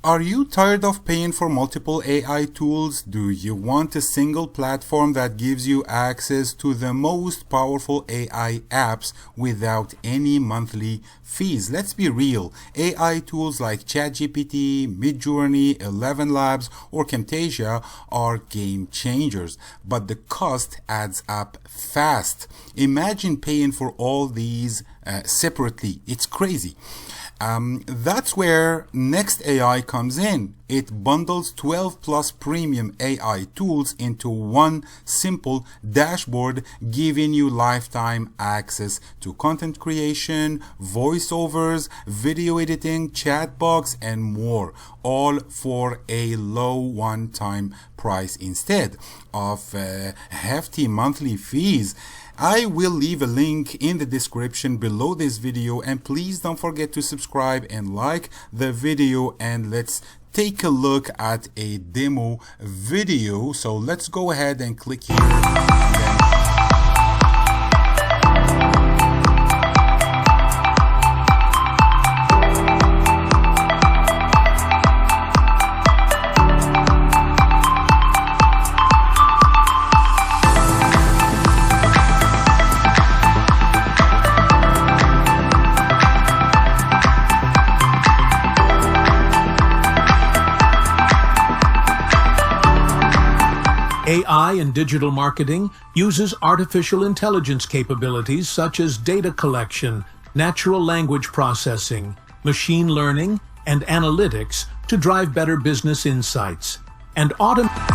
Are you tired of paying for multiple AI tools? Do you want a single platform that gives you access to the most powerful AI apps without any monthly fees? Let's be real. AI tools like ChatGPT, Midjourney, ElevenLabs, or Camtasia are game changers, but the cost adds up fast. Imagine paying for all these separately. It's crazy. That's where Next AI comes in. It bundles 12 plus premium AI tools into one simple dashboard, giving you lifetime access to content creation, voiceovers, video editing, chatbots, and more, all for a low one-time price instead of hefty monthly fees. I will leave a link in the description below this video, and please don't forget to subscribe and like the video, and let's take a look at a demo video. So let's go ahead and click here. AI in digital marketing uses artificial intelligence capabilities such as data collection, natural language processing, machine learning, and analytics to drive better business insights and automate